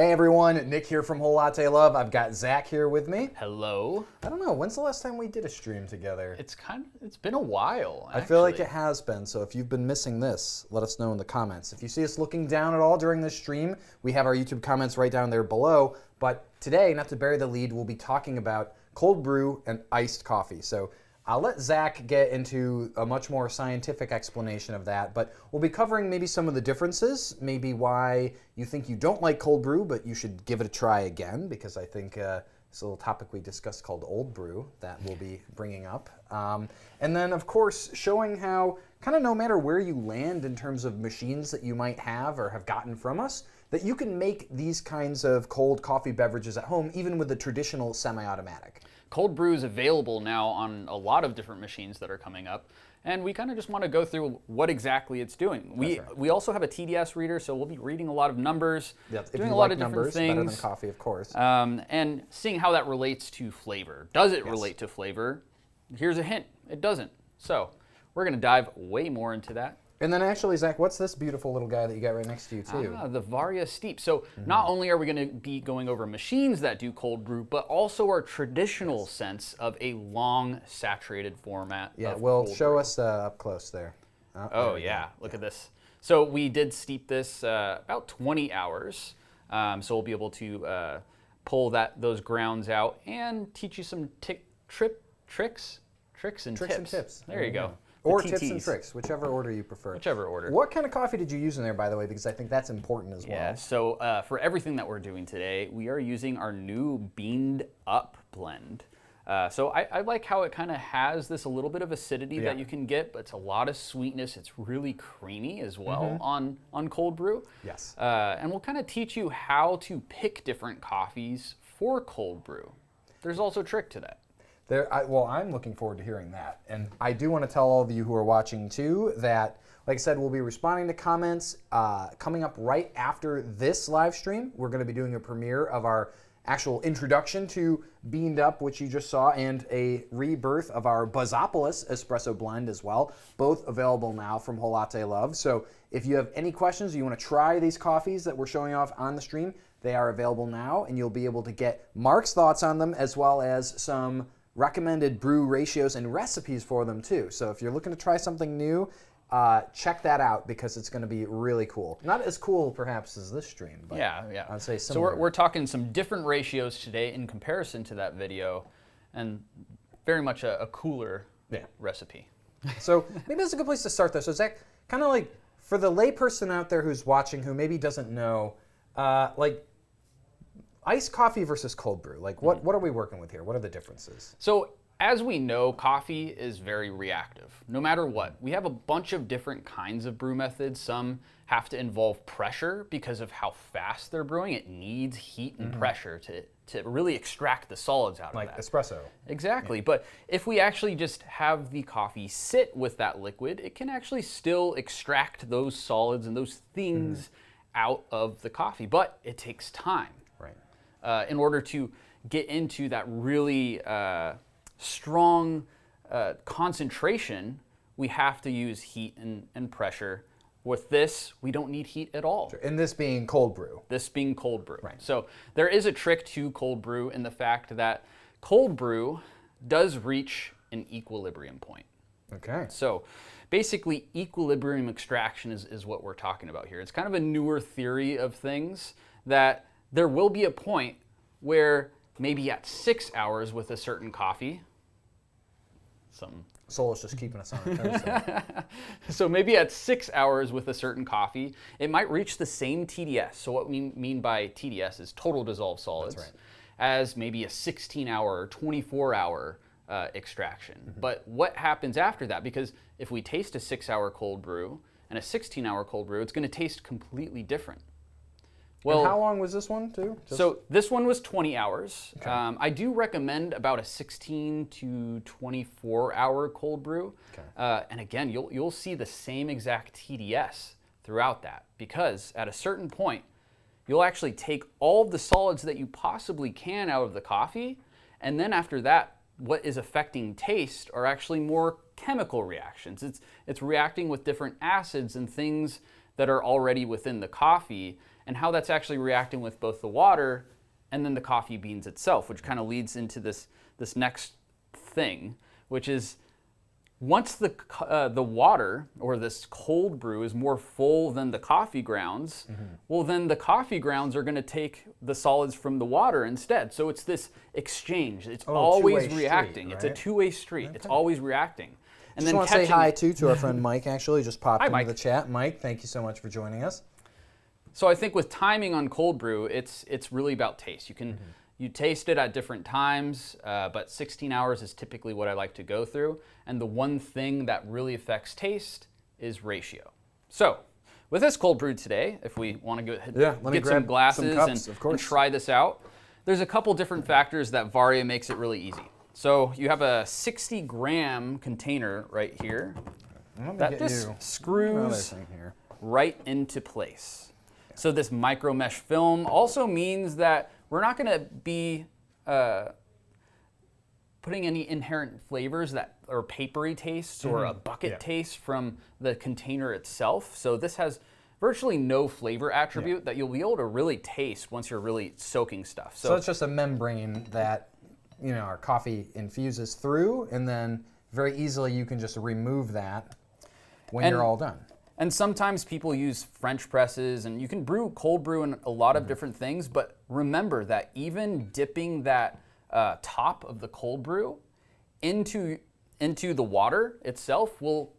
Hey everyone, Nick here from Whole Latte Love. I've got Zach here with me. Hello. I don't know, when's the last time we did a stream together? It's been a while, actually. I feel like it has been, so if you've been missing this, let us know in the comments. If you see us looking down at all during this stream, we have our YouTube comments right down there below. But today, not to bury the lead, we'll be talking about cold brew and iced coffee. So I'll let Zach get into a much more scientific explanation of that, but we'll be covering maybe some of the differences, maybe why you think you don't like cold brew, but you should give it a try again, because I think it's a little topic we discussed called old brew that we'll be bringing up. And then, of course, showing how kind of no matter where you land in terms of machines that you might have or have gotten from us, that you can make these kinds of cold coffee beverages at home, even with the traditional semi-automatic. Cold brew is available now on a lot of different machines that are coming up, and we kind of just want to go through what exactly it's doing. We also have a TDS reader, so we'll be reading a lot of numbers, doing a lot of different things. Better than coffee, of course. And seeing how that relates to flavor. Does it relate to flavor? Here's a hint, it doesn't. So we're going to dive way more into that. And then actually, Zach, what's this beautiful little guy that you got right next to you, too? The Varia STEEP. So not only are we going to be going over machines that do cold brew, but also our traditional sense of a long saturated format. Yeah, well, show us up close there. Oh, yeah, look at this. So we did steep this about 20 hours. So we'll be able to pull those grounds out and teach you some tricks and tips. There you go. Or tips and tricks, whichever order you prefer. Whichever order. What kind of coffee did you use in there, by the way? Because I think that's important as well. Yeah, so for everything that we're doing today, we are using our new beaned up blend. So I like how it kind of has this a little bit of acidity that you can get, but it's a lot of sweetness. It's really creamy as well on cold brew. Yes. And we'll kind of teach you how to pick different coffees for cold brew. There's also a trick to that. Well, I'm looking forward to hearing that. And I do want to tell all of you who are watching, too, that, like I said, we'll be responding to comments coming up right after this live stream. We're going to be doing a premiere of our actual introduction to Beaned Up, which you just saw, and a rebirth of our Buzzopolis espresso blend as well, both available now from Whole Latte Love. So if you have any questions, or you want to try these coffees that we're showing off on the stream, they are available now, and you'll be able to get Mark's thoughts on them, as well as some recommended brew ratios and recipes for them too. So if you're looking to try something new, check that out, because it's going to be really cool. Not as cool perhaps as this stream, but yeah. I'd say similar. So we're talking some different ratios today in comparison to that video, and very much a cooler recipe. So maybe that's a good place to start though. So Zach, kind of like for the layperson out there who's watching who maybe doesn't know, like iced coffee versus cold brew, like what are we working with here? What are the differences? So as we know, coffee is very reactive, no matter what. We have a bunch of different kinds of brew methods. Some have to involve pressure because of how fast they're brewing. It needs heat and pressure to really extract the solids out of that. Like espresso. Exactly, but if we actually just have the coffee sit with that liquid, it can actually still extract those solids and those things out of the coffee, but it takes time. Right. In order to get into that really strong concentration, we have to use heat and pressure. With this, we don't need heat at all. And this being cold brew. This being cold brew. Right. So there is a trick to cold brew in the fact that cold brew does reach an equilibrium point. Okay. So basically, equilibrium extraction is what we're talking about here. It's kind of a newer theory of things, that there will be a point where maybe at 6 hours with a certain coffee, Soul is just keeping us on our toes there. So maybe at 6 hours with a certain coffee, it might reach the same TDS. So what we mean by TDS is total dissolved solids. That's right. As maybe a 16-hour or 24-hour extraction. But what happens after that? Because if we taste a 6-hour cold brew and a 16-hour cold brew, it's going to taste completely different. Well, and how long was this one too? So this one was 20 hours. Okay. I do recommend about a 16 to 24-hour cold brew. Okay. And again, you'll see the same exact TDS throughout that, because at a certain point, you'll actually take all of the solids that you possibly can out of the coffee, and then after that, what is affecting taste are actually more chemical reactions. It's reacting with different acids and things that are already within the coffee, and how that's actually reacting with both the water and then the coffee beans itself, which kind of leads into this next thing, which is once the water or this cold brew is more full than the coffee grounds, well, then the coffee grounds are going to take the solids from the water instead. So it's this exchange. It's always reacting. Street, right? It's a two-way street. Okay. It's always reacting. And just then want to say hi to our friend Mike, actually. Just popped into the chat. Mike, thank you so much for joining us. So I think with timing on cold brew, it's really about taste. You can you taste it at different times, but 16 hours is typically what I like to go through. And the one thing that really affects taste is ratio. So with this cold brew today, if we want to go ahead get some glasses and try this out, there's a couple different factors that Varia makes it really easy. So you have a 60-gram container right here that just screws right into place. So this micro mesh film also means that we're not going to be putting any inherent flavors that or papery tastes or a bucket taste from the container itself. So this has virtually no flavor attribute that you'll be able to really taste once you're really soaking stuff. So it's just a membrane that our coffee infuses through, and then very easily you can just remove that when you're all done. And sometimes people use French presses, and you can cold brew in a lot of different things, but remember that even dipping that top of the cold brew into the water itself will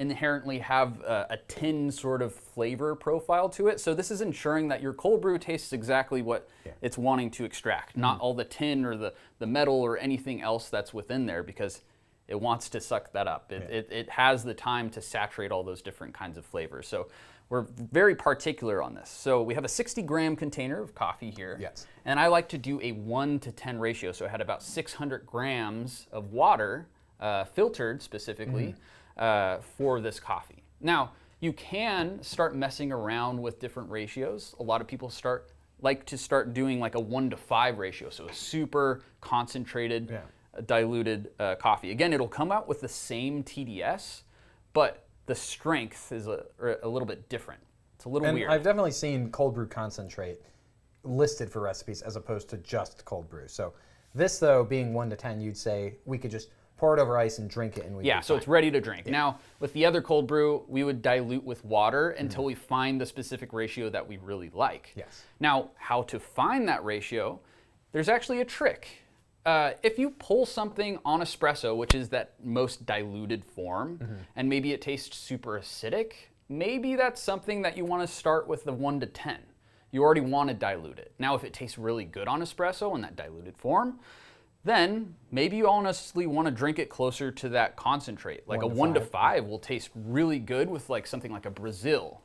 inherently have a tin sort of flavor profile to it. So this is ensuring that your cold brew tastes exactly what it's wanting to extract, not all the tin or the metal or anything else that's within there, because it wants to suck that up. It has the time to saturate all those different kinds of flavors. So we're very particular on this. So we have a 60-gram container of coffee here. Yes. And I like to do a 1-to-10 ratio. So I had about 600 grams of water, filtered specifically, for this coffee. Now, you can start messing around with different ratios. A lot of people like to start doing like a 1-to-5 ratio. So a super concentrated, diluted coffee. Again, it'll come out with the same TDS, but the strength is a little bit different. It's a little weird. I've definitely seen cold brew concentrate listed for recipes as opposed to just cold brew. So this, though, being 1-to-10, you'd say we could just pour it over ice and drink it, and we'd be so it's ready to drink. Now, with the other cold brew, we would dilute with water until we find the specific ratio that we really like. Yes. Now, how to find that ratio, there's actually a trick. If you pull something on espresso, which is that most diluted form, and maybe it tastes super acidic, maybe that's something that you want to start with the 1-to-10. You already want to dilute it. Now, if it tastes really good on espresso in that diluted form, then maybe you honestly want to drink it closer to that concentrate. Like a 1-to-5 will taste really good with like something like a Brazil,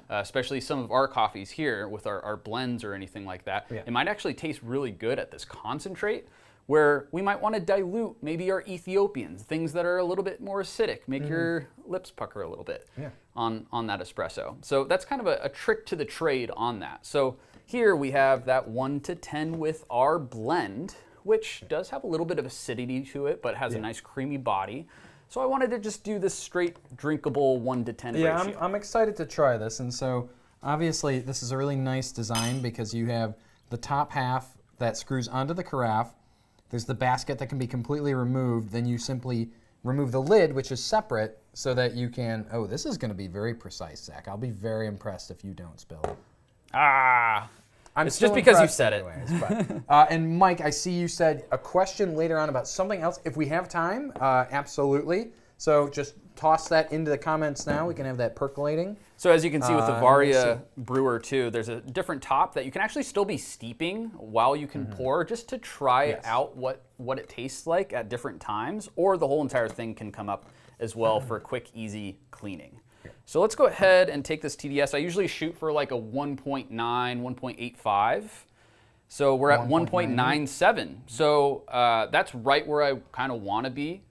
especially some of our coffees here with our blends or anything like that. It might actually taste really good at this concentrate, where we might want to dilute maybe our Ethiopians, things that are a little bit more acidic, make your lips pucker a little bit on that espresso. So that's kind of a trick to the trade on that. So here we have that 1-to-10 with our blend, which does have a little bit of acidity to it, but has a nice creamy body. So I wanted to just do this straight drinkable 1-to-10 ratio. Yeah, I'm excited to try this. And so obviously this is a really nice design because you have the top half that screws onto the carafe. There's the basket that can be completely removed. Then you simply remove the lid, which is separate, so that you can, this is going to be very precise, Zach. I'll be very impressed if you don't spill. It's just because you said anyways, but, and Mike, I see you said a question later on about something else. If we have time, absolutely. So just toss that into the comments now. We can have that percolating. So as you can see with the Varia brewer too, there's a different top that you can actually still be steeping while you can pour, just to try out what it tastes like at different times, or the whole entire thing can come up as well for quick, easy cleaning. So let's go ahead and take this TDS. I usually shoot for like a 1.9, 1.85. So we're at 1.97. So that's right where I kind of want to be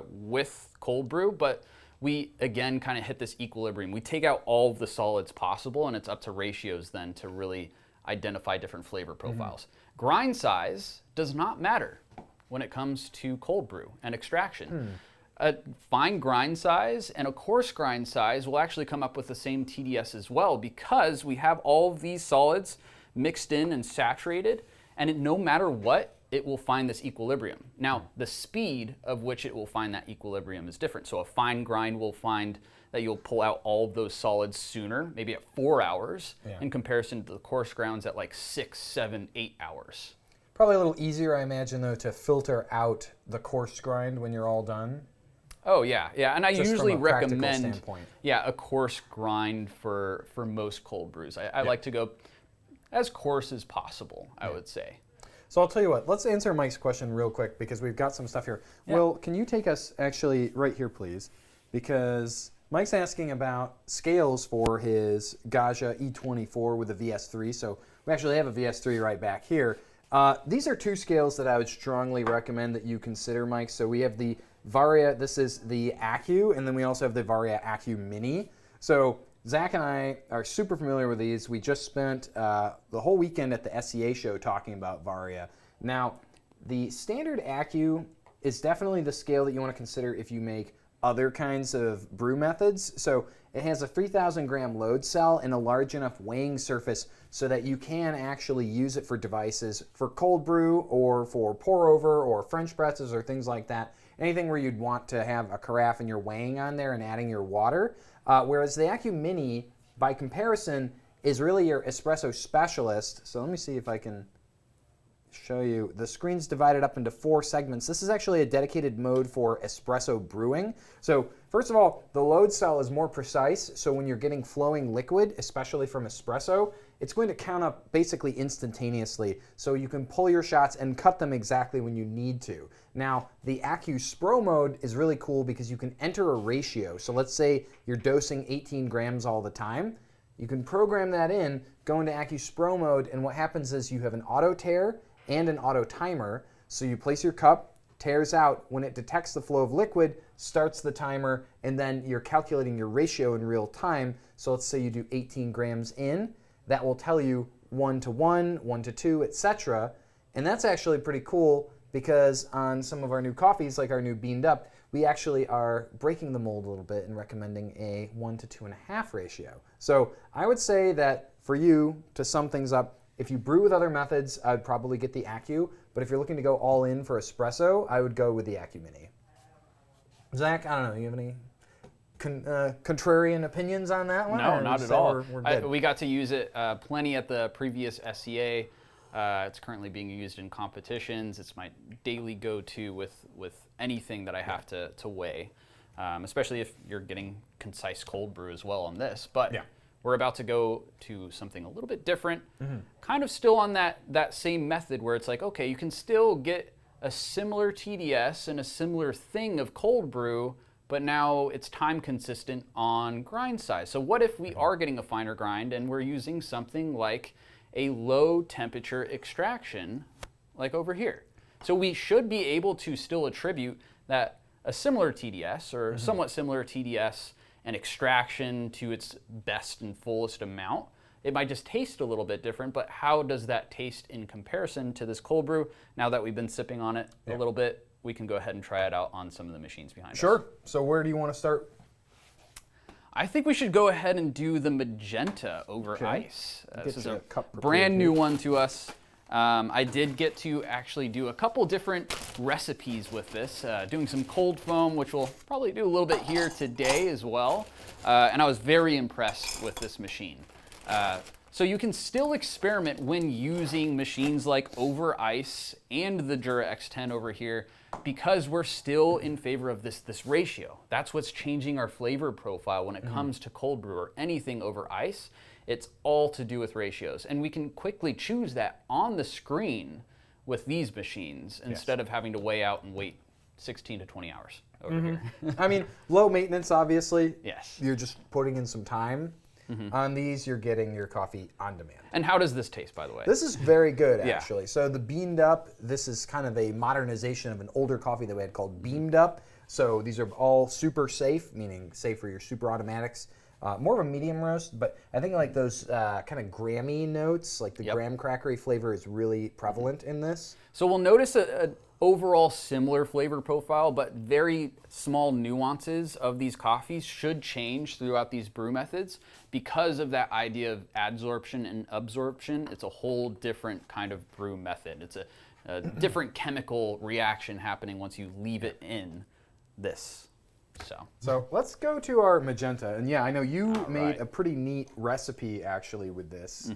with cold brew, but we again kind of hit this equilibrium. We take out all of the solids possible, and it's up to ratios then to really identify different flavor profiles. Grind size does not matter when it comes to cold brew and extraction. a fine grind size and a coarse grind size will actually come up with the same TDS as well, because we have all of these solids mixed in and saturated, and no matter what, it will find this equilibrium. Now, the speed of which it will find that equilibrium is different. So a fine grind will find that you'll pull out all of those solids sooner, maybe at 4 hours, in comparison to the coarse grounds at like 6, 7, 8 hours. Probably a little easier, I imagine, though, to filter out the coarse grind when you're all done. Oh yeah, and I Just usually from a practical recommend standpoint. a coarse grind for most cold brews. I like to go as coarse as possible, I would say. So I'll tell you what, let's answer Mike's question real quick because we've got some stuff here. Will, can you take us actually right here, please? Because Mike's asking about scales for his Gaggia E24 with a VS3. So we actually have a VS3 right back here. These are two scales that I would strongly recommend that you consider, Mike. So we have the Varia, this is the Accu, and then we also have the Varia Accu Mini. So Zach and I are super familiar with these. We just spent the whole weekend at the SCA show talking about Varia. Now, the standard Accu is definitely the scale that you want to consider if you make other kinds of brew methods. So it has a 3,000 gram load cell and a large enough weighing surface so that you can actually use it for devices for cold brew or for pour over or French presses or things like that. Anything where you'd want to have a carafe and you're weighing on there and adding your water. Whereas the Accu Mini, by comparison, is really your espresso specialist. So let me see if I can show you. The screen's divided up into 4 segments. This is actually a dedicated mode for espresso brewing. So first of all, the load cell is more precise. So when you're getting flowing liquid, especially from espresso, it's going to count up basically instantaneously. So you can pull your shots and cut them exactly when you need to. Now, the Accu Spro mode is really cool because you can enter a ratio. So let's say you're dosing 18 grams all the time. You can program that in, go into Accu Spro mode, and what happens is you have an auto tare and an auto timer. So you place your cup, tares out. When it detects the flow of liquid, starts the timer, and then you're calculating your ratio in real time. So let's say you do 18 grams in. That will tell you 1 to 1, 1 to 2, etc. And that's actually pretty cool because on some of our new coffees, like our new Beamed Up, we actually are breaking the mold a little bit and recommending a 1 to 2.5 ratio. So I would say that for you, to sum things up, if you brew with other methods, I'd probably get the Accu, but if you're looking to go all in for espresso, I would go with the Accu Mini. Zach, I don't know, you have any contrarian opinions on that one? No, not at all. We're good? We got to use it plenty at the previous SCA. It's currently being used in competitions. It's my daily go-to with anything that I have to weigh, especially if you're getting concise cold brew as well on this. But we're about to go to something a little bit different, kind of still on that same method where it's like, okay, you can still get a similar TDS and a similar thing of cold brew, but now it's time consistent on grind size. So what if we are getting a finer grind and we're using something like a low temperature extraction, like over here? So we should be able to still attribute that a similar TDS or somewhat similar TDS and extraction to its best and fullest amount. It might just taste a little bit different, but how does that taste in comparison to this cold brew? Now that we've been sipping on it a little bit, we can go ahead and try it out on some of the machines behind us. Sure. So where do you want to start? I think we should go ahead and do the magenta over ice. This is a brand new one to us. I did get to actually do a couple different recipes with this, doing some cold foam, which we'll probably do a little bit here today as well. And I was very impressed with this machine. So you can still experiment when using machines like over ice and the JURA Z10 over here, because we're still in favor of this ratio. That's what's changing our flavor profile when it comes to cold brew or anything over ice. It's all to do with ratios. And we can quickly choose that on the screen with these machines instead of having to weigh out and wait 16 to 20 hours over here. I mean, low maintenance, obviously. Yes. You're just putting in some time. On these, you're getting your coffee on demand. And how does this taste, by the way? This is very good, actually. So the Beamed Up, this is kind of a modernization of an older coffee that we had called Beamed Up. So these are all super safe, meaning safe for your super automatics. More of a medium roast, but I think like those kind of Grammy notes, like the graham crackery flavor is really prevalent in this. So we'll notice overall similar flavor profile, but very small nuances of these coffees should change throughout these brew methods because of that idea of adsorption and absorption. It's a whole different kind of brew method. It's a different chemical reaction happening once you leave it in this. So let's go to our magenta. And yeah, I know you made a pretty neat recipe actually with this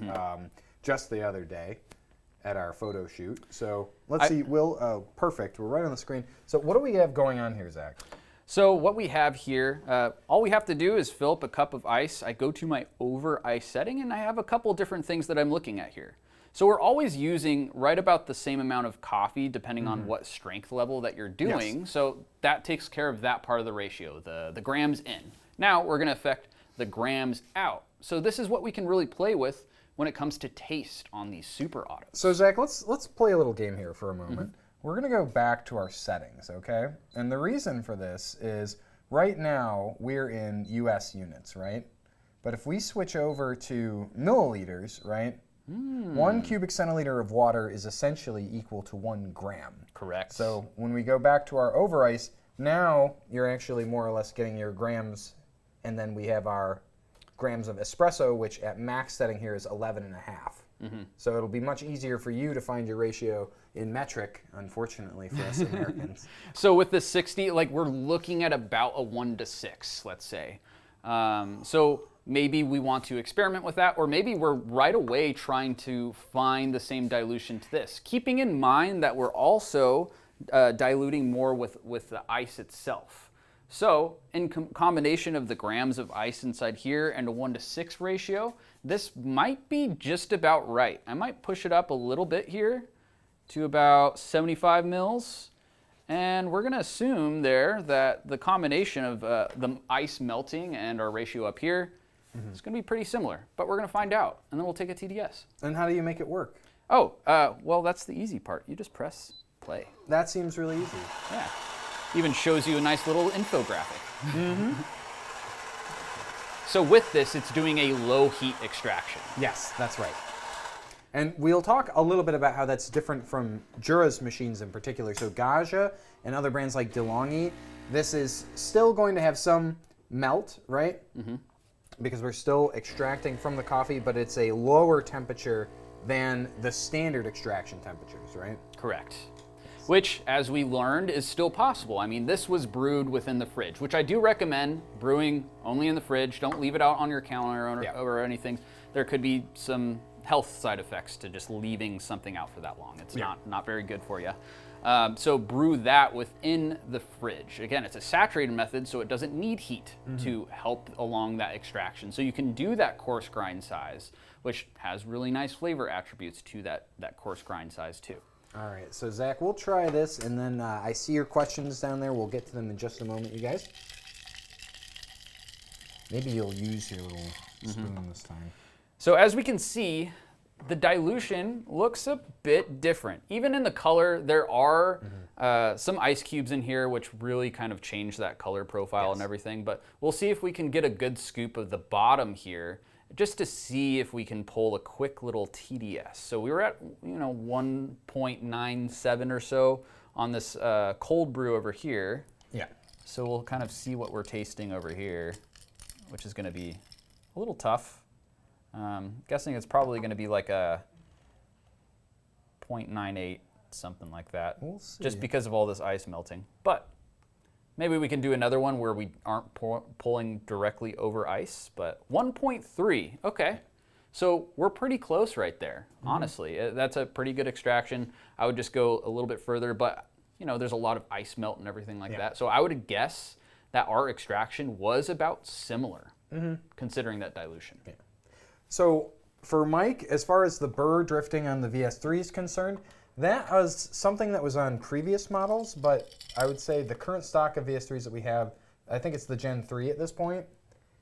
just the other day at our photo shoot. So let's see, Will, perfect, we're right on the screen. So what do we have going on here, Zach? So what we have here, all we have to do is fill up a cup of ice. I go to my over ice setting and I have a couple different things that I'm looking at here. So we're always using right about the same amount of coffee depending on what strength level that you're doing. Yes. So that takes care of that part of the ratio, the grams in. Now we're gonna affect the grams out. So this is what we can really play with when it comes to taste on these super autos. So Zach, let's play a little game here for a moment. We're gonna go back to our settings, okay? And the reason for this is right now we're in US units, right? But if we switch over to milliliters, right? 1 cubic centiliter of water is essentially equal to 1 gram. Correct. So when we go back to our over ice, now you're actually more or less getting your grams, and then we have our grams of espresso, which at max setting here is 11.5. So it'll be much easier for you to find your ratio in metric, unfortunately for us Americans. So with the 60, like we're looking at about a 1:6, let's say. So maybe we want to experiment with that, or maybe we're right away trying to find the same dilution to this, keeping in mind that we're also diluting more with the ice itself. So in combination of the grams of ice inside here and a 1:6 ratio, this might be just about right. I might push it up a little bit here to about 75 mils. And we're gonna assume there that the combination of the ice melting and our ratio up here is gonna be pretty similar, but we're gonna find out, and then we'll take a TDS. And how do you make it work? Oh, well, that's the easy part. You just press play. That seems really easy. Yeah. Even shows you a nice little infographic. So with this, it's doing a low heat extraction. Yes, that's right. And we'll talk a little bit about how that's different from JURA's machines in particular. So Gaggia and other brands like DeLonghi, this is still going to have some melt, right? Because we're still extracting from the coffee, but it's a lower temperature than the standard extraction temperatures, right? Correct. Which, as we learned, is still possible. I mean, this was brewed within the fridge, which I do recommend brewing only in the fridge. Don't leave it out on your counter or anything. There could be some health side effects to just leaving something out for that long. It's not very good for you. So brew that within the fridge. Again, it's a saturated method, so it doesn't need heat to help along that extraction. So you can do that coarse grind size, which has really nice flavor attributes to that coarse grind size too. All right, so Zach, we'll try this, and then I see your questions down there. We'll get to them in just a moment, you guys. Maybe you'll use your little spoon this time. So as we can see, the dilution looks a bit different. Even in the color, there are some ice cubes in here, which really kind of change that color profile and everything. But we'll see if we can get a good scoop of the bottom here, just to see if we can pull a quick little TDS. So we were at 1.97 or so on this cold brew over here. Yeah. So we'll kind of see what we're tasting over here, which is going to be a little tough. Guessing it's probably going to be like a 0.98, something like that. We'll see. Just because of all this ice melting. But maybe we can do another one where we aren't pulling directly over ice, but 1.3, okay. So we're pretty close right there, honestly. That's a pretty good extraction. I would just go a little bit further, but there's a lot of ice melt and everything like that. So I would guess that our extraction was about similar, considering that dilution. Yeah. So for Mike, as far as the burr drifting on the VS3 is concerned, that was something that was on previous models, but I would say the current stock of VS3s that we have, I think it's the Gen 3 at this point,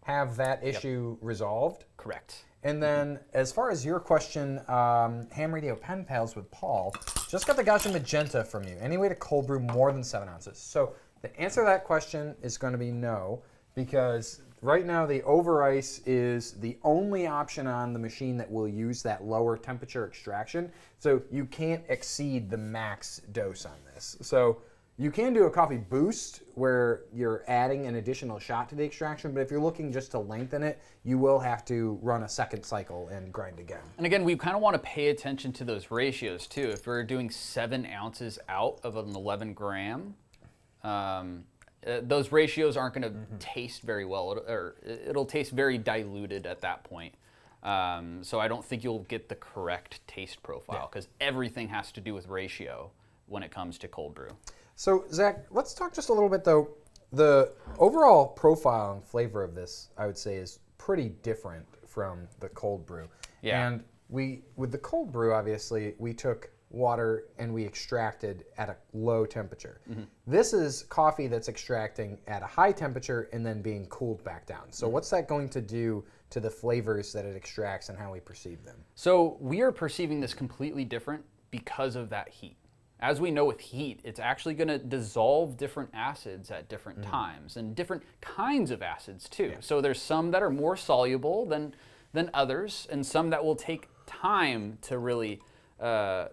have that issue resolved. Correct. And then as far as your question, Ham Radio Pen Pals with Paul, just got the Gaggia Magenta from you. Any way to cold brew more than 7 ounces? So the answer to that question is going to be no, because right now the over ice is the only option on the machine that will use that lower temperature extraction. So you can't exceed the max dose on this. So you can do a coffee boost where you're adding an additional shot to the extraction, but if you're looking just to lengthen it, you will have to run a second cycle and grind again. And again, we kind of want to pay attention to those ratios too. If we're doing 7 ounces out of an 11 gram, those ratios aren't going to taste very well, it'll taste very diluted at that point. So I don't think you'll get the correct taste profile because everything has to do with ratio when it comes to cold brew. So Zach, let's talk just a little bit though. The overall profile and flavor of this, I would say, is pretty different from the cold brew. Yeah. And with the cold brew, obviously, we took water and we extracted at a low temperature. This is coffee that's extracting at a high temperature and then being cooled back down. So what's that going to do to the flavors that it extracts and how we perceive them? So we are perceiving this completely different because of that heat. As we know with heat, it's actually going to dissolve different acids at different times and different kinds of acids too. So there's some that are more soluble than others and some that will take time to really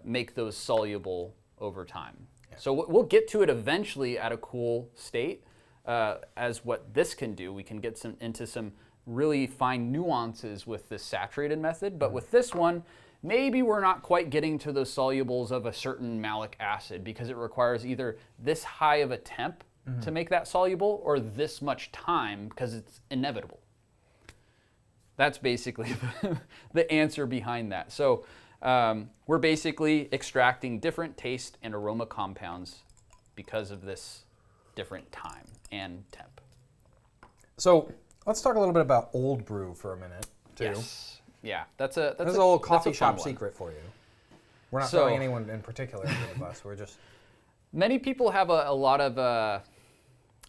make those soluble over time. So we'll get to it eventually at a cool state. As what this can do, we can get into some really fine nuances with this saturated method, but with this one, maybe we're not quite getting to those solubles of a certain malic acid because it requires either this high of a temp to make that soluble or this much time because it's inevitable. That's basically the answer behind that. So we're basically extracting different taste and aroma compounds because of this different time and temp. So let's talk a little bit about old brew for a minute too. Yes. Yeah, that's a little coffee shop one. secret for you. We're not throwing anyone in particular under the bus. We're just... Many people have a lot of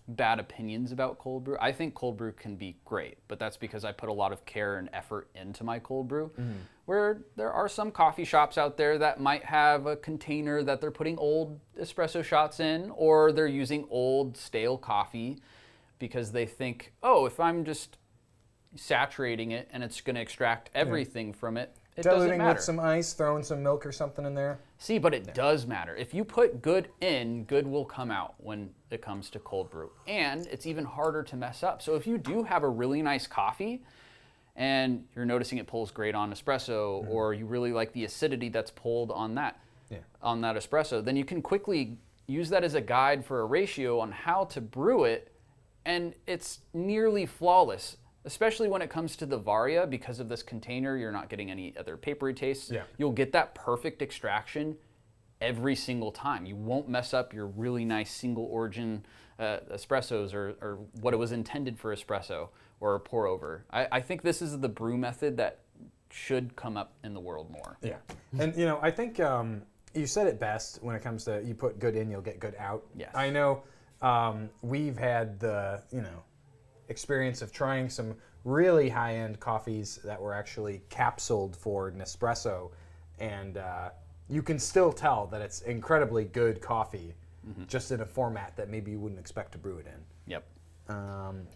bad opinions about cold brew. I think cold brew can be great, but that's because I put a lot of care and effort into my cold brew. Where there are some coffee shops out there that might have a container that they're putting old espresso shots in, or they're using old stale coffee because they think, oh, if I'm just saturating it and it's going to extract everything from it, it doesn't diluting matter. with some ice, throwing some milk or something in there. See, but it does matter. If you put good in, good will come out when it comes to cold brew. And it's even harder to mess up. So if you do have a really nice coffee and you're noticing it pulls great on espresso, or you really like the acidity that's pulled on that espresso, then you can quickly use that as a guide for a ratio on how to brew it, and it's nearly flawless. Especially when it comes to the Varia, because of this container, you're not getting any other papery tastes. You'll get that perfect extraction every single time. You won't mess up your really nice single origin espressos or what it was intended for espresso or pour over. I think this is the brew method that should come up in the world more. Yeah, and you know, I think you said it best when it comes to you put good in, you'll get good out. Yes. I know we've had the, experience of trying some really high-end coffees that were actually capsuled for Nespresso, and you can still tell that it's incredibly good coffee, just in a format that maybe you wouldn't expect to brew it in. Yep.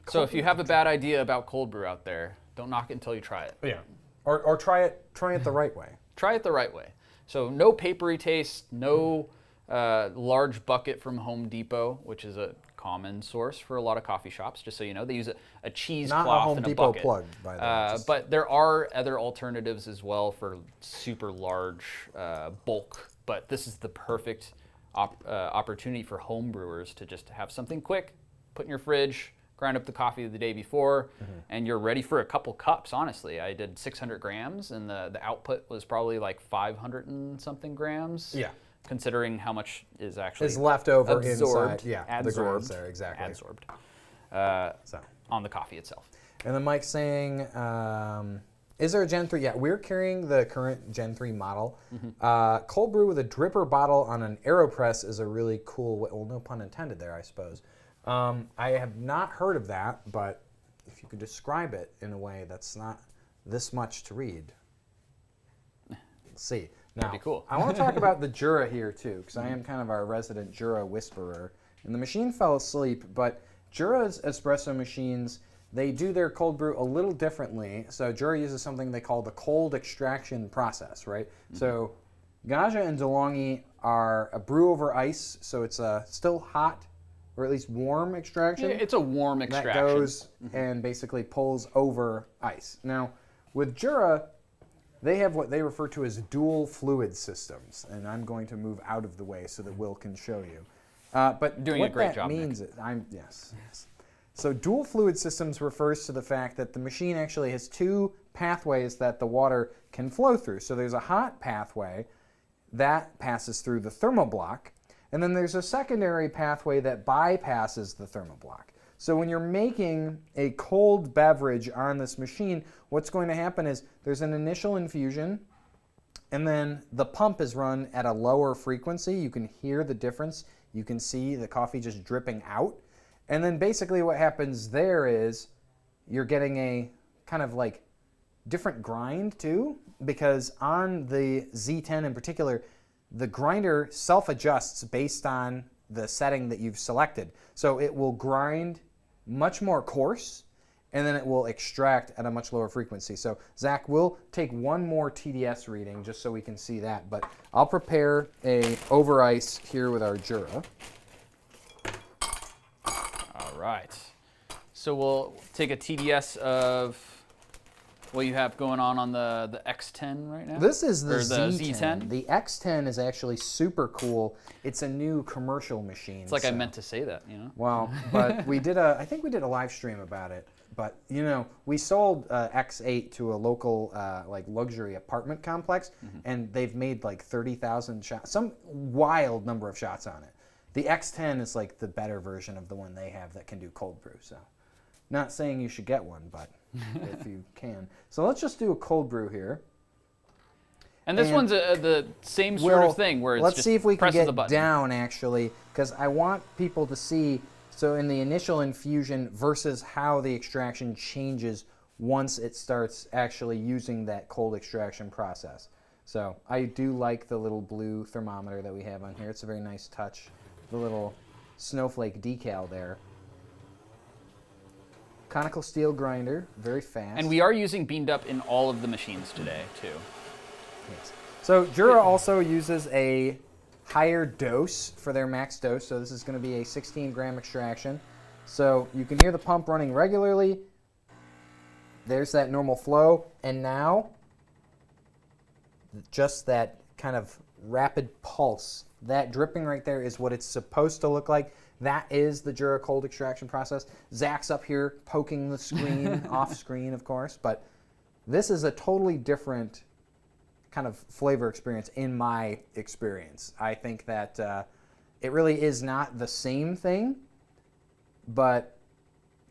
So if you have a bad idea about cold brew out there, don't knock it until you try it. Yeah, or try it the right way. Try it the right way. So no papery taste, no large bucket from Home Depot, which is a common source for a lot of coffee shops, just so you know. They use a cheesecloth Not a Home and a Depot bucket. plug, by the way. But there are other alternatives as well for super large bulk. But this is the perfect opportunity for home brewers to just have something quick, put in your fridge, grind up the coffee the day before, and you're ready for a couple cups, honestly. I did 600 grams, and the output was probably like 500 and something grams. Yeah. Considering how much is actually Is left over absorbed, inside. Yeah, adsorbed, the grains there, exactly. adsorbed So. on the coffee itself. And then Mike's saying, is there a Gen 3? Yeah, we're carrying the current Gen 3 model. Cold brew with a dripper bottle on an AeroPress is a really cool way. Well, no pun intended there, I suppose. I have not heard of that, but if you could describe it in a way that's not this much to read. Let's see. Now, That'd be cool. I want to talk about the JURA here too, because I am kind of our resident JURA whisperer. And the machine fell asleep, but JURA's espresso machines they do their cold brew a little differently. So JURA uses something they call the cold extraction process, right? So Gaggia and DeLonghi are a brew over ice, so it's a still hot, or at least warm extraction. Yeah, it's a warm extraction. That goes and basically pulls over ice. Now, with JURA, they have what they refer to as dual fluid systems, and I'm going to move out of the way so that Will can show you. But doing what a great that job, means is, yes. So dual fluid systems refers to the fact that the machine actually has two pathways that the water can flow through. So there's a hot pathway that passes through the thermoblock, and then there's a secondary pathway that bypasses the thermoblock. So when you're making a cold beverage on this machine, what's going to happen is there's an initial infusion, and then the pump is run at a lower frequency. You can hear the difference. You can see the coffee just dripping out. And then basically what happens there is you're getting a kind of like different grind too, because on the Z10 in particular, the grinder self-adjusts based on the setting that you've selected. So it will grind much more coarse, and then it will extract at a much lower frequency. So Zach will take one more TDS reading just so we can see that, but I'll prepare a over ice here with our JURA. All right. So we'll take a TDS of what you have going on the X10 right now? This is the Z10. Z10. The X10 is actually super cool. It's a new commercial machine. It's like I meant to say that, you know? Well, but I think we did a live stream about it. But, you know, we sold X8 to a local like luxury apartment complex, and they've made like 30,000 shots, some wild number of shots on it. The X10 is like the better version of the one they have that can do cold brew. So, not saying you should get one, but if you can. So let's just do a cold brew here. And this one's the same sort of thing where it's let's just see if we can presses the get button. down actually, because I want people to see, so in the initial infusion versus how the extraction changes once it starts actually using that cold extraction process. So I do like the little blue thermometer that we have on here. It's a very nice touch. The little snowflake decal there. Conical steel grinder, very fast. And we are using beamed up in all of the machines today, too. Yes. So JURA also uses a higher dose for their max dose. So this is going to be a 16-gram extraction. So you can hear the pump running regularly. There's that normal flow. And now, just that kind of rapid pulse. That dripping right there is what it's supposed to look like. That is the JURA cold extraction process. Zach's up here poking the screen, off screen, of course. But this is a totally different kind of flavor experience in my experience. I think that it really is not the same thing, but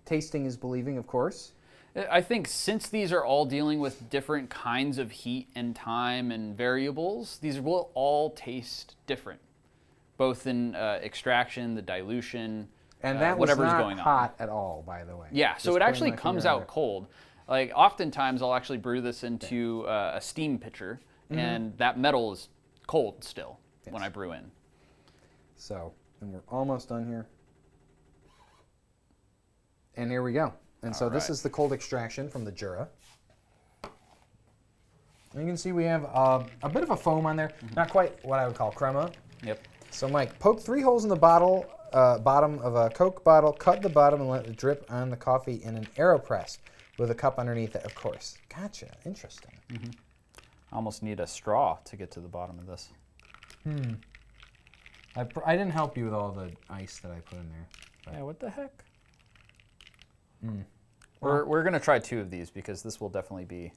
tasting is believing, of course. I think since these are all dealing with different kinds of heat and time and variables, these will all taste different, both in extraction, the dilution, and that whatever's was not going on. hot at all, by the way. Yeah, so it actually comes out cold. Like oftentimes I'll actually brew this into a steam pitcher, and that metal is cold still when I brew in. So, and we're almost done here. And here we go. And so this is the cold extraction from the JURA. And you can see we have a bit of a foam on there. Not quite what I would call crema. Yep. So Mike, poke 3 holes in the bottom of a Coke bottle, cut the bottom and let it drip on the coffee in an AeroPress with a cup underneath it, of course. Gotcha, interesting. I almost need a straw to get to the bottom of this. I didn't help you with all the ice that I put in there. But. Yeah, what the heck? We're going to try 2 of these because this will definitely be...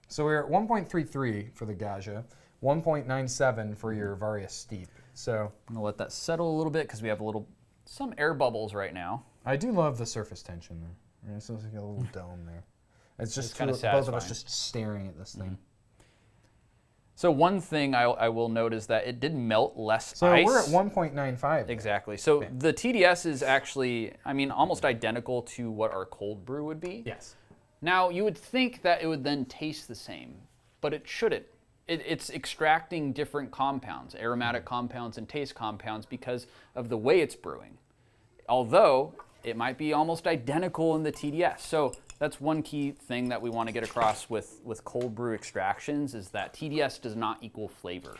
So we're at 1.33 for the Gaggia, 1.97 for your Varia STEEP. So I'm going to let that settle a little bit because we have some air bubbles right now. I do love the surface tension there. It's like a little dome there. It's just kind of both of us just staring at this thing. So one thing I will note is that it did melt less so ice. So we're at 1.95. Exactly. So the TDS is actually, I mean, almost identical to what our cold brew would be. Yes. Now, you would think that it would then taste the same, but it shouldn't. It's extracting different compounds, aromatic compounds and taste compounds because of the way it's brewing. Although it might be almost identical in the TDS. So that's one key thing that we want to get across with cold brew extractions is that TDS does not equal flavor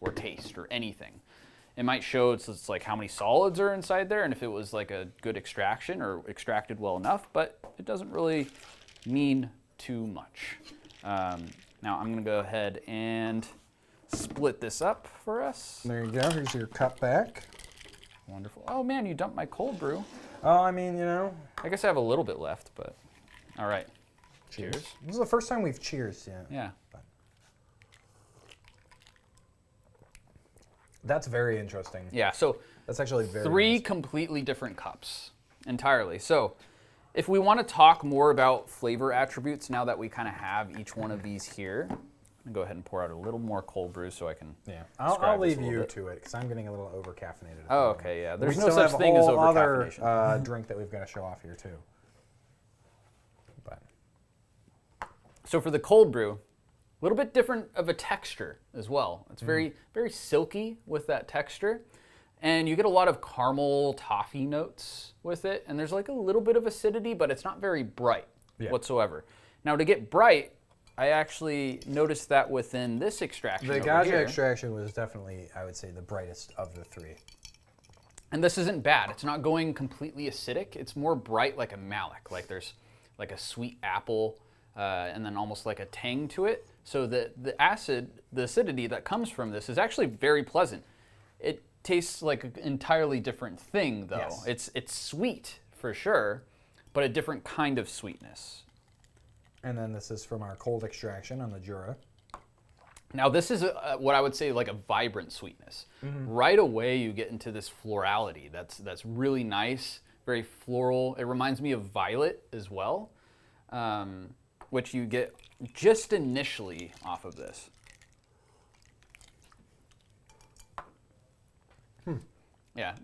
or taste or anything. It might show it's like how many solids are inside there and if it was like a good extraction or extracted well enough, but it doesn't really mean too much. Now I'm going to go ahead and split this up for us. There you go. Here's your cup back. Wonderful. Oh man, you dumped my cold brew. Oh, I mean, you know. I guess I have a little bit left, but all right. Cheers. This is the first time we've cheers yet. Yeah. But that's very interesting. Yeah, so That's actually very three nice. completely different cups entirely. So if we want to talk more about flavor attributes now that we kind of have each one of these here, I'm gonna go ahead and pour out a little more cold brew so I can. Yeah, describe I'll this leave a little you bit. to it because I'm getting a little over-caffeinated. Oh, okay, yeah. There's we no still such have thing a as whole over-caffeination. other drink that we've got to show off here too. But So for the cold brew, a little bit different of a texture as well. It's very, very silky with that texture. And you get a lot of caramel toffee notes with it. And there's like a little bit of acidity, but it's not very bright whatsoever. Now to get bright, I actually noticed that within this extraction the over Gaggia here, extraction was definitely, I would say, the brightest of the three. and this isn't bad. It's not going completely acidic. It's more bright like a malic. Like there's like a sweet apple and then almost like a tang to it. So the acidity that comes from this is actually very pleasant. It tastes like an entirely different thing though. Yes. It's sweet for sure, but a different kind of sweetness. And then this is from our cold extraction on the Jura. Now this is what I would say like a vibrant sweetness. Right away you get into this florality that's really nice, very floral. It reminds me of violet as well, which you get just initially off of this. Yeah,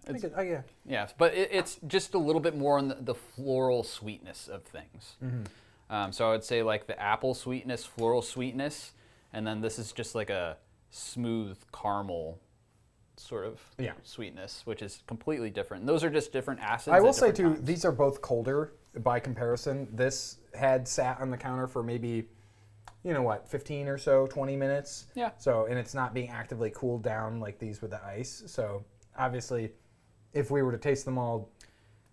yeah, but it's just a little bit more on the floral sweetness of things. So I would say like the apple sweetness, floral sweetness, and then this is just like a smooth caramel sort of sweetness, which is completely different. And those are just different acids. I will say too, times. these are both colder by comparison. This had sat on the counter for maybe, 15 or so, 20 minutes. Yeah. So, and it's not being actively cooled down like these with the ice. So obviously, if we were to taste them all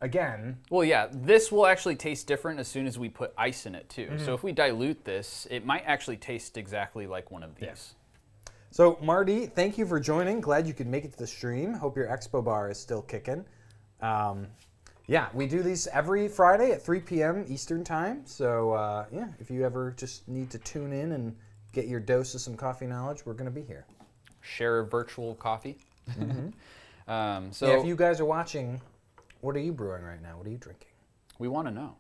again. Well, yeah, this will actually taste different as soon as we put ice in it too. So if we dilute this, it might actually taste exactly like one of these. Yeah. So Marty, thank you for joining. Glad you could make it to the stream. Hope your expo bar is still kicking. Yeah, we do these every Friday at 3 p.m. Eastern time. So yeah, if you ever just need to tune in and get your dose of some coffee knowledge, we're going to be here. Share virtual coffee. So yeah, if you guys are watching, what are you brewing right now? What are you drinking? we want to know.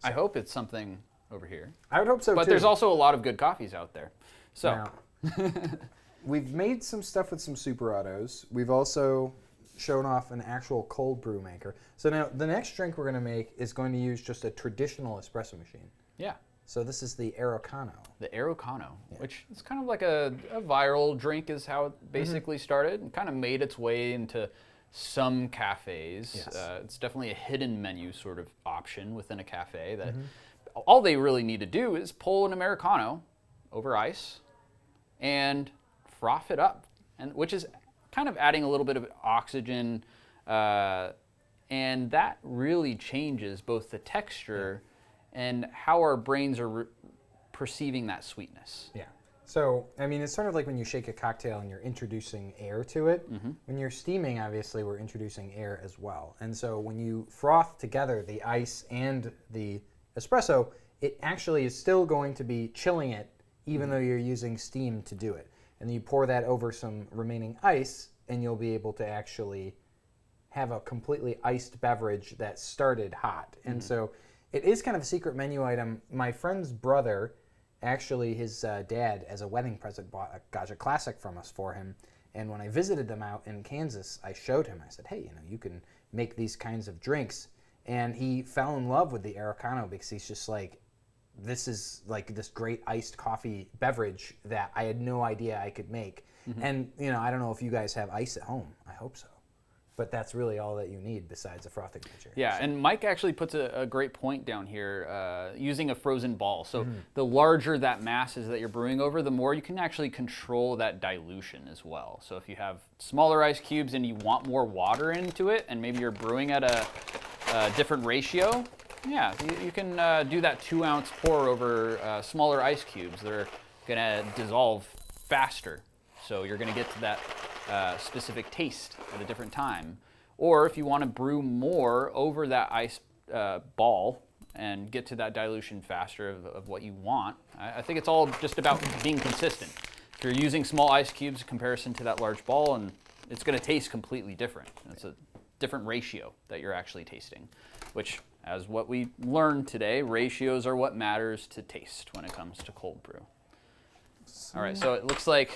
I hope it's something over here. I would hope so But too. there's also a lot of good coffees out there. So Now, we've made some stuff with some super autos. We've also shown off an actual cold brew maker. So now the next drink we're going to make is going to use just a traditional espresso machine. yeah, So this is the Americano. the Aerocano, which is kind of like a viral drink is how it basically started and kind of made its way into some cafes. Yes. It's definitely a hidden menu sort of option within a cafe that all they really need to do is pull an Americano over ice and froth it up, and which is kind of adding a little bit of oxygen, and that really changes both the texture and how our brains are perceiving that sweetness. Yeah. So, I mean, it's sort of like when you shake a cocktail and you're introducing air to it. When you're steaming, obviously, we're introducing air as well. And so when you froth together the ice and the espresso, it actually is still going to be chilling it, even though you're using steam to do it. And then you pour that over some remaining ice, and you'll be able to actually have a completely iced beverage that started hot. And so it is kind of a secret menu item. My friend's brother, actually his dad, as a wedding present, bought a Gaggia Classic from us for him. And when I visited them out in Kansas, I showed him, I said, hey, you can make these kinds of drinks. And he fell in love with the Aerocano because he's just like, this is like this great iced coffee beverage that I had no idea I could make. And, I don't know if you guys have ice at home. I hope so. But that's really all that you need besides a frothing pitcher. Yeah, and Mike actually puts a great point down here using a frozen ball. So the larger that mass is that you're brewing over, the more you can actually control that dilution as well. So if you have smaller ice cubes and you want more water into it, and maybe you're brewing at a different ratio, yeah, you can do that 2-ounce pour over smaller ice cubes that are going to dissolve faster. So you're going to get to that specific taste at a different time. Or if you want to brew more over that ice ball and get to that dilution faster of what you want, I think it's all just about being consistent. If you're using small ice cubes in comparison to that large ball, and it's going to taste completely different. It's a different ratio that you're actually tasting, which, as what we learned today, ratios are what matters to taste when it comes to cold brew. All right, so it looks like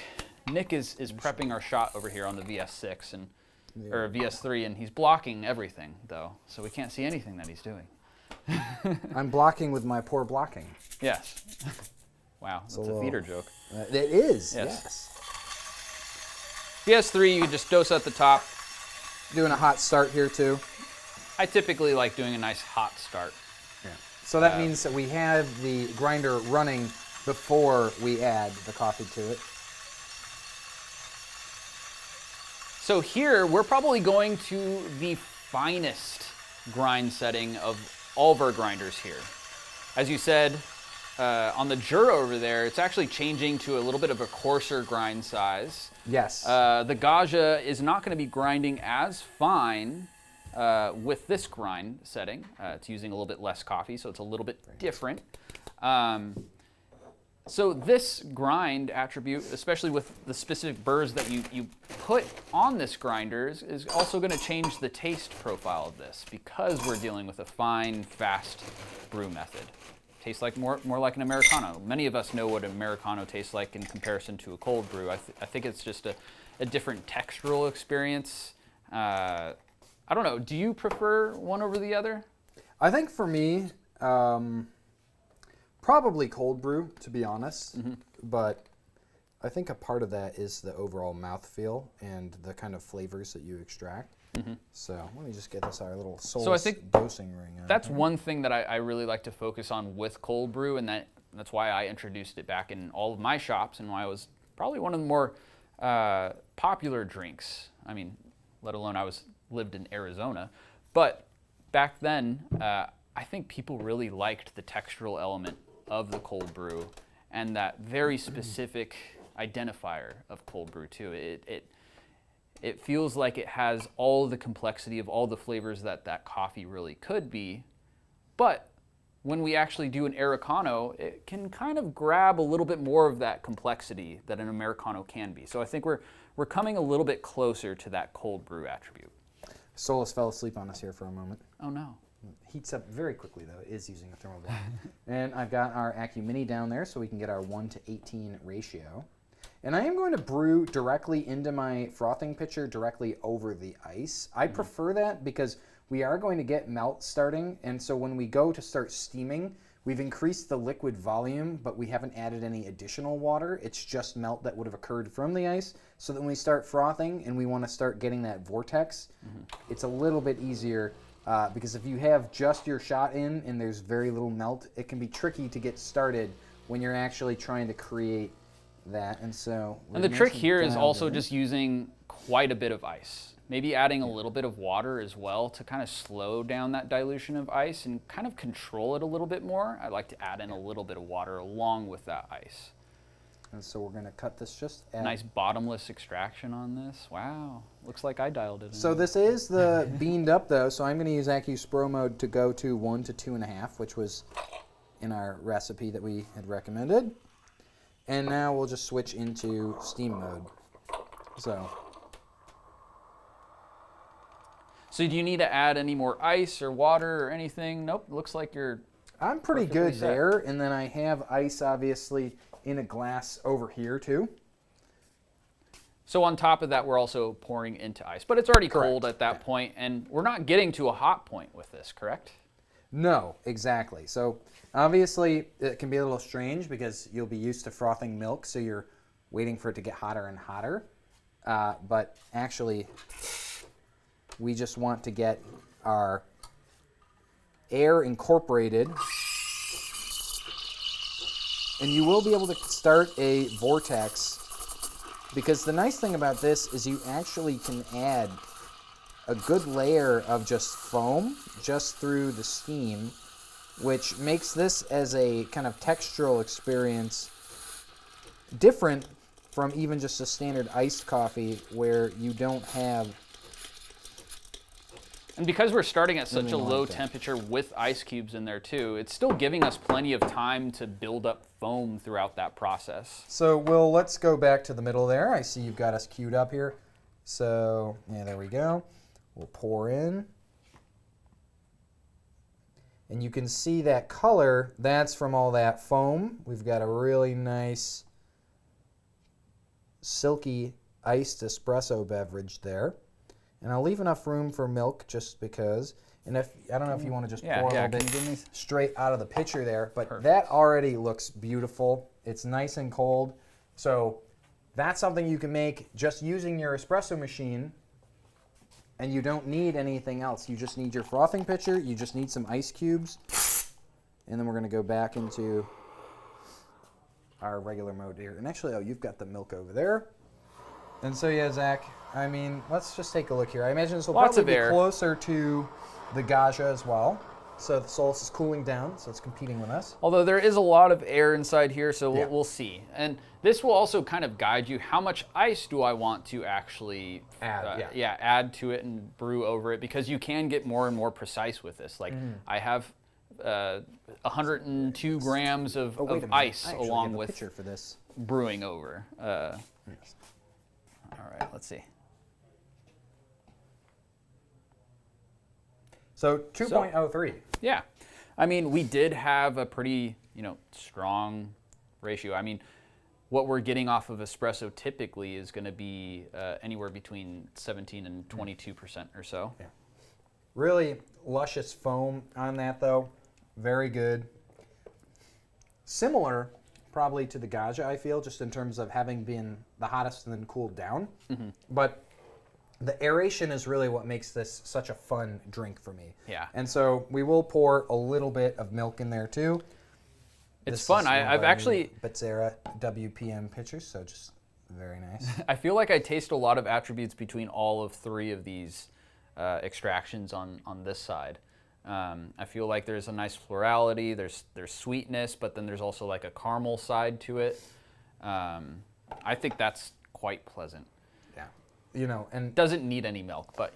Nick is prepping our shot over here on the VS6 or VS3, and he's blocking everything though, so we can't see anything that he's doing. I'm blocking with my poor blocking. Yes. Wow, that's a theater joke. It is. Yes. VS3, you just dose at the top. Doing a hot start here too. I typically like doing a nice hot start. Yeah. So that means that we have the grinder running before we add the coffee to it. So here, we're probably going to the finest grind setting of all of our grinders here. As you said, on the JURA over there, it's actually changing to a little bit of a coarser grind size. Yes. The Gaggia is not going to be grinding as fine with this grind setting. It's using a little bit less coffee, so it's a little bit different. So this grind attribute, especially with the specific burrs that you put on this grinder, is also going to change the taste profile of this because we're dealing with a fine, fast brew method. Tastes like more like an Americano. Many of us know what an Americano tastes like in comparison to a cold brew. I think it's just a different textural experience. I don't know. Do you prefer one over the other? I think for me, probably cold brew, to be honest. But I think a part of that is the overall mouthfeel and the kind of flavors that you extract. So let me just get this our little soulless dosing ring. That's one thing that I really like to focus on with cold brew, and that's why I introduced it back in all of my shops, and why it was probably one of the more popular drinks. I mean, let alone lived in Arizona, but back then I think people really liked the textural element of the cold brew and that very specific identifier of cold brew too. It feels like it has all the complexity of all the flavors that coffee really could be, but when we actually do an Americano, it can kind of grab a little bit more of that complexity that an Americano can be. So I think we're coming a little bit closer to that cold brew attribute. Solus fell asleep on us here for a moment. Oh no. Heats up very quickly though. It is using a thermal block. And I've got our Accu Mini down there so we can get our 1:18 ratio. And I am going to brew directly into my frothing pitcher directly over the ice. I prefer that because we are going to get melt starting, and so when we go to start steaming, we've increased the liquid volume, but we haven't added any additional water. It's just melt that would have occurred from the ice, so that when we start frothing and we want to start getting that vortex, it's a little bit easier because if you have just your shot in and there's very little melt, it can be tricky to get started when you're actually trying to create that. And so the trick here is also just using quite a bit of ice, maybe adding a little bit of water as well to kind of slow down that dilution of ice and kind of control it a little bit more. I like to add in a little bit of water along with that ice. And so we're going to cut this just at nice bottomless extraction on this. Wow, looks like I dialed it in. So this is the beaned up though, so I'm going to use AccuSpro mode to go to 1 to 2.5, which was in our recipe that we had recommended. And now we'll just switch into steam mode. So do you need to add any more ice or water or anything? Nope, looks like you're I'm pretty good there, and then I have ice obviously in a glass over here too. So on top of that, we're also pouring into ice, but it's already cold at that point, and we're not getting to a hot point with this, correct? No, exactly. So obviously it can be a little strange because you'll be used to frothing milk, so you're waiting for it to get hotter and hotter. But actually, we just want to get our air incorporated. And you will be able to start a vortex, because the nice thing about this is you actually can add a good layer of just foam just through the steam, which makes this as a kind of textural experience different from even just a standard iced coffee where you don't have. And because we're starting at such a low like that. temperature with ice cubes in there too, it's still giving us plenty of time to build up foam throughout that process. So let's go back to the middle there. I see you've got us queued up here. So yeah, there we go. We'll pour in. And you can see that color, that's from all that foam. We've got a really nice silky iced espresso beverage there. And I'll leave enough room for milk just because. And if I don't know if you want to just pour a little bit straight out of the pitcher there, but that already looks beautiful. It's nice and cold. So that's something you can make just using your espresso machine, and you don't need anything else. You just need your frothing pitcher, you just need some ice cubes, and then we're going to go back into our regular mode here. And actually, oh, you've got the milk over there. And so yeah, Zach, I mean, let's just take a look here. I imagine this will probably be closer to the Gaggia as well. So the Solus is cooling down, so it's competing with us. Although there is a lot of air inside here, so we'll see. And this will also kind of guide you, how much ice do I want to actually add to it and brew over it, because you can get more and more precise with this. Like I have 102 grams of ice along with for this. brewing over. All right, let's see. So 2.03. Yeah, I mean, we did have a pretty, strong ratio. I mean, what we're getting off of espresso typically is going to be anywhere between 17 and 22% or so. Yeah. Really luscious foam on that, though. Very good. Similar, probably, to the Gaggia, I feel, just in terms of having been the hottest and then cooled down. But the aeration is really what makes this such a fun drink for me. Yeah. And so we will pour a little bit of milk in there too. It's fun. I've actually Becerra WPM pitchers, so just very nice. I feel like I taste a lot of attributes between all of three of these extractions on this side. I feel like there's a nice florality, there's sweetness, but then there's also like a caramel side to it. I think that's quite pleasant. Yeah. And doesn't need any milk, but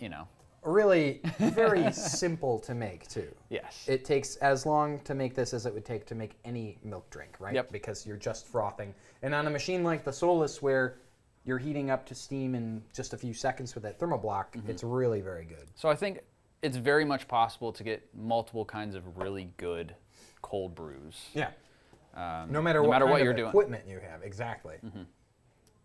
really very simple to make too. Yes. It takes as long to make this as it would take to make any milk drink, right? Yep. Because you're just frothing. And on a machine like the Solus, where you're heating up to steam in just a few seconds with that thermoblock, it's really very good. So I think it's very much possible to get multiple kinds of really good cold brews. Yeah. No matter what you're kind of doing. Equipment you have, exactly.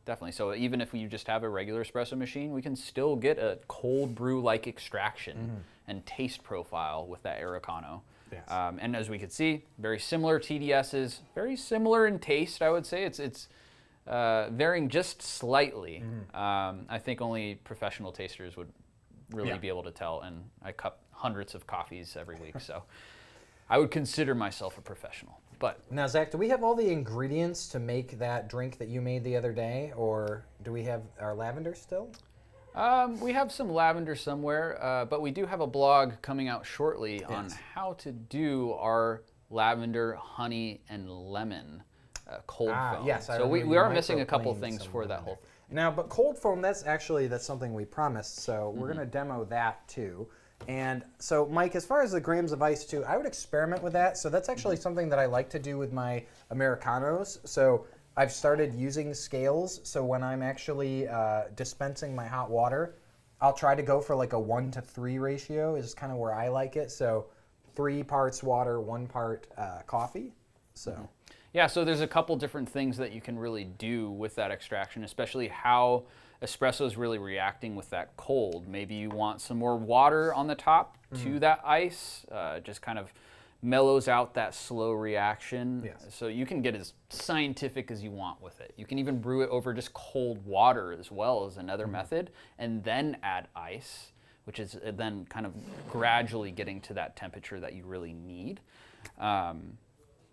Definitely. So even if you just have a regular espresso machine, we can still get a cold brew-like extraction and taste profile with that Americano. Yes. And as we could see, very similar TDSs, very similar in taste, I would say. It's varying just slightly. I think only professional tasters would really be able to tell, and I cup hundreds of coffees every week, so I would consider myself a professional. But now, Zach, do we have all the ingredients to make that drink that you made the other day, or do we have our lavender still? We have some lavender somewhere, but we do have a blog coming out shortly on how to do our lavender, honey, and lemon cold foam. Yes, so we are missing a couple things for that whole thing. Now, but cold foam, that's something we promised, so we're going to demo that too. And so, Mike, as far as the grams of ice too, I would experiment with that. So that's actually something that I like to do with my Americanos. So I've started using scales. So when I'm actually dispensing my hot water, I'll try to go for like a 1-to-3 ratio is kind of where I like it. So 3 parts water, 1 part coffee. So. Yeah, so there's a couple different things that you can really do with that extraction, especially how espresso is really reacting with that cold. Maybe you want some more water on the top to that ice, just kind of mellows out that slow reaction. Yes. So you can get as scientific as you want with it. You can even brew it over just cold water as well as another method, and then add ice. which is then kind of gradually getting to that temperature that you really need.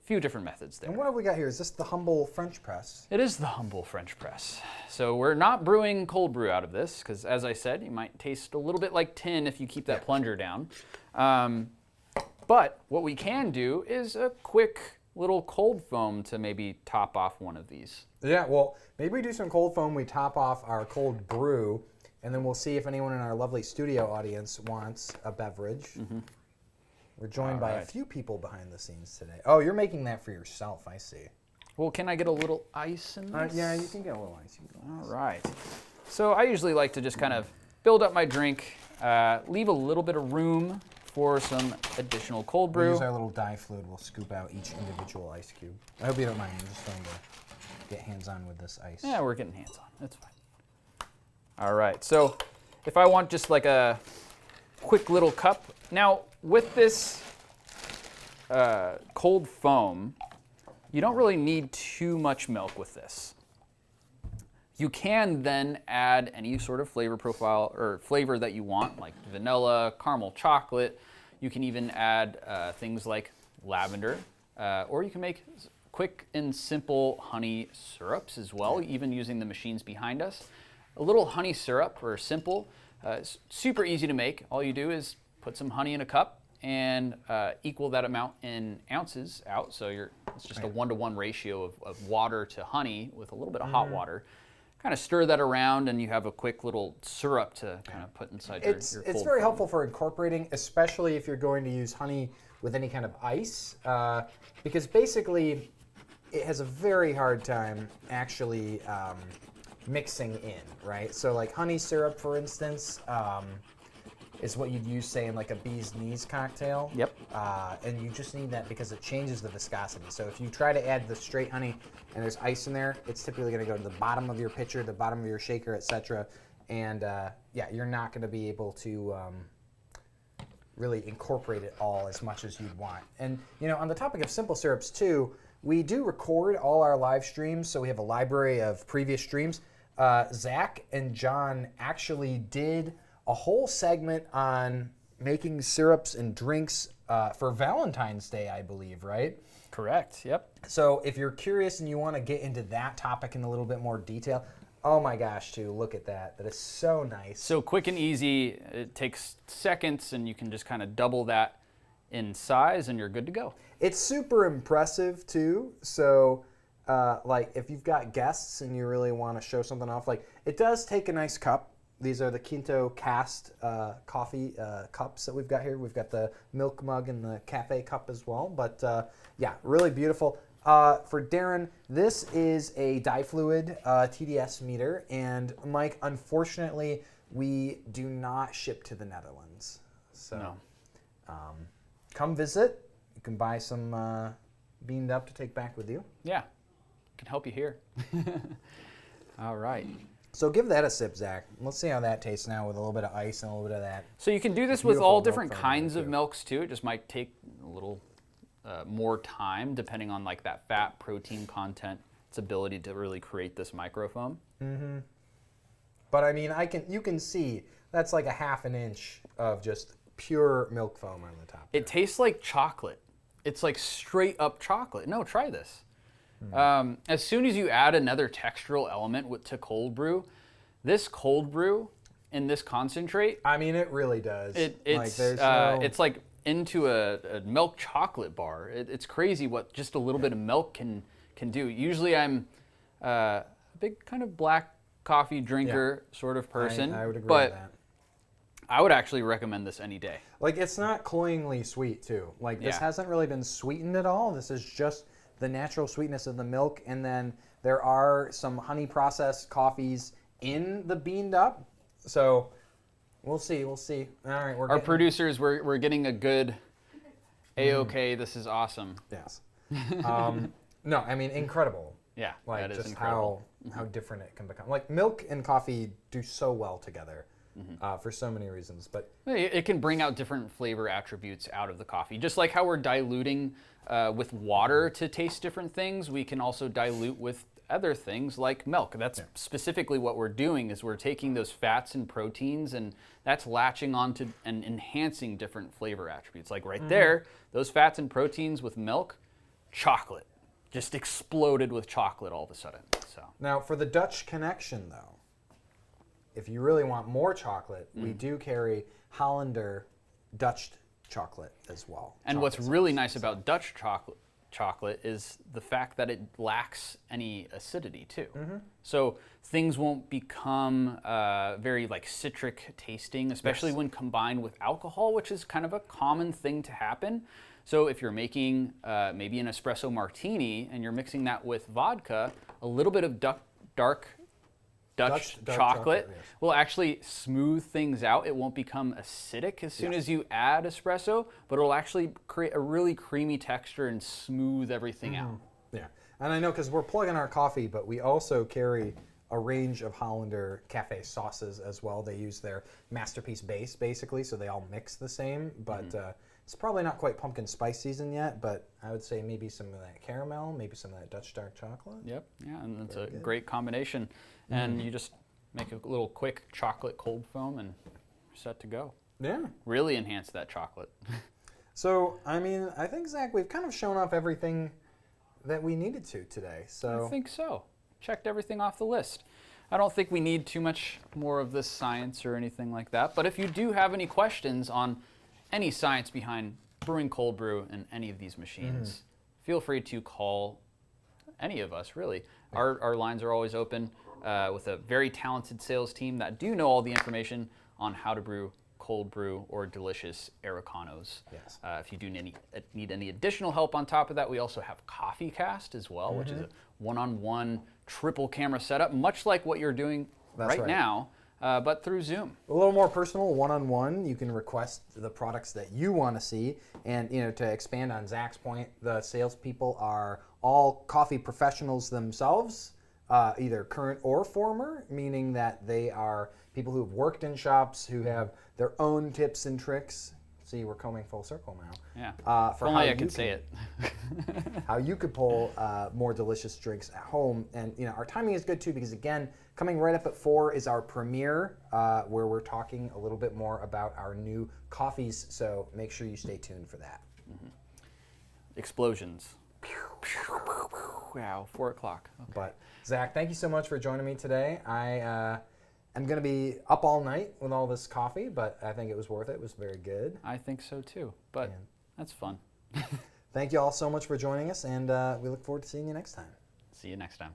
Few different methods there. And what have we got here? Is this the humble French press? It is the humble French press. So we're not brewing cold brew out of this, because as I said, you might taste a little bit like tin if you keep that plunger down. But what we can do is a quick little cold foam to maybe top off one of these. Yeah, well, maybe we do some cold foam, we top off our cold brew, and then we'll see if anyone in our lovely studio audience wants a beverage. We're joined by a few people behind the scenes today. Oh, you're making that for yourself, I see. Well, can I get a little ice in this? Yeah, you can get a little ice. All right. So I usually like to just kind of build up my drink, leave a little bit of room for some additional cold brew. We'll use our little dye fluid. We'll scoop out each individual ice cube. I hope you don't mind. I'm just trying to get hands-on with this ice. Yeah, we're getting hands-on. That's fine. All right. So if I want just like a quick little cup. Now, with this cold foam, you don't really need too much milk with this. You can then add any sort of flavor profile or flavor that you want, like vanilla, caramel chocolate. You can even add things like lavender, or you can make quick and simple honey syrups as well, even using the machines behind us. A little honey syrup, or simple, it's super easy to make. All you do is put some honey in a cup and equal that amount in ounces out. So it's just a 1-to-1 ratio of water to honey with a little bit of hot water. Kind of stir that around, and you have a quick little syrup to kind of put inside your cold It's very foam. helpful for incorporating, especially if you're going to use honey with any kind of ice, because basically it has a very hard time actually mixing in, right? So like honey syrup, for instance, is what you'd use, say, in like a bee's knees cocktail. Yep. And you just need that because it changes the viscosity. So if you try to add the straight honey and there's ice in there, it's typically going to go to the bottom of your pitcher, the bottom of your shaker, etc. And yeah, you're not going to be able to really incorporate it all as much as you'd want. And you know, on the topic of simple syrups too, we do record all our live streams, so we have a library of previous streams. Zach and John actually did a whole segment on making syrups and drinks for Valentine's Day, I believe, right? Correct, yep. So if you're curious and you want to get into that topic in a little bit more detail, oh my gosh, too, look at that. That is so nice. So quick and easy, it takes seconds, and you can just kind of double that in size and you're good to go. It's super impressive too. So like if you've got guests and you really want to show something off, like it does take a nice cup. These are the Quinto cast coffee cups that we've got here. We've got the milk mug and the cafe cup as well. But yeah, really beautiful. For Darren, this is a dye fluid TDS meter. And Mike, unfortunately, we do not ship to the Netherlands. So No. Come visit. You can buy some beaned up to take back with you. Yeah, can help you here. All right. So give that a sip, Zach. Let's see how that tastes now with a little bit of ice and a little bit of that. So you can do this with Beautiful all milk different foam kinds there, of too. milks too. It just might take a little more time depending on like that fat protein content, its ability to really create this microfoam. Mm-hmm. But I mean, you can see that's like a half an inch of just pure milk foam on the top. It tastes like chocolate. It's like straight up chocolate. No, try this. As soon as you add another textural element to cold brew, this cold brew and this concentrate, I mean, it really does. It's like into a milk chocolate bar. It's crazy what just a little bit of milk can do. Usually I'm a big kind of black coffee drinker sort of person. I would agree but with that. I would actually recommend this any day. Like, it's not cloyingly sweet, too. Like, this Yeah. hasn't really been sweetened at all. This is just the natural sweetness of the milk, and then there are some honey processed coffees in the beaned up. So we'll see. All right, Our producers, we're getting a good A-OK, this is awesome. Yes. No, I mean, incredible. Yeah, Like, that is just incredible. how different it can become. Like, milk and coffee do so well together for so many reasons. But It can bring out different flavor attributes out of the coffee. Just like how we're diluting with water to taste different things, we can also dilute with other things like milk. That's specifically what we're doing, is we're taking those fats and proteins, and that's latching onto and enhancing different flavor attributes. Like right there, those fats and proteins with milk, chocolate. Just exploded with chocolate all of a sudden. So now for the Dutch connection though, if you really want more chocolate, we do carry Hollander Dutch chocolate as well. And what's really nice about Dutch chocolate is the fact that it lacks any acidity too. So things won't become very like citric tasting, especially when combined with alcohol, which is kind of a common thing to happen. So if you're making maybe an espresso martini and you're mixing that with vodka, a little bit of dark Dutch chocolate will actually smooth things out. It won't become acidic as soon as you add espresso, but it'll actually create a really creamy texture and smooth everything out. Yeah, and I know because we're plugging our coffee, but we also carry a range of Hollander cafe sauces as well. They use their masterpiece base basically, so they all mix the same, but it's probably not quite pumpkin spice season yet, but I would say maybe some of that caramel, maybe some of that Dutch dark chocolate. Yep, yeah, and it's a great combination. And you just make a little quick chocolate cold foam and you're set to go. Yeah. Really enhance that chocolate. So, I mean, I think, Zach, we've kind of shown off everything that we needed to today. So I think so. Checked everything off the list. I don't think we need too much more of this science or anything like that, but if you do have any questions on any science behind brewing cold brew in any of these machines, feel free to call any of us, really. Our lines are always open with a very talented sales team that do know all the information on how to brew cold brew or delicious Americanos. Yes. If you do need any additional help on top of that, we also have Coffee Cast as well, which is a one-on-one triple camera setup, much like what you're doing right now, but through Zoom. A little more personal, one-on-one. You can request the products that you want to see. And to expand on Zach's point, the salespeople are all coffee professionals themselves, either current or former, meaning that they are people who have worked in shops, who have their own tips and tricks. See, we're coming full circle now. Yeah. For only how I could say it. how you could pull more delicious drinks at home. And our timing is good too, because again, coming right up at 4 is our premiere, where we're talking a little bit more about our new coffees. So make sure you stay tuned for that. Explosions. Wow, 4 o'clock. Okay. But Zach, thank you so much for joining me today. I'm going to be up all night with all this coffee, but I think it was worth it. It was very good. I think so too, but that's fun. Thank you all so much for joining us, and we look forward to seeing you next time. See you next time.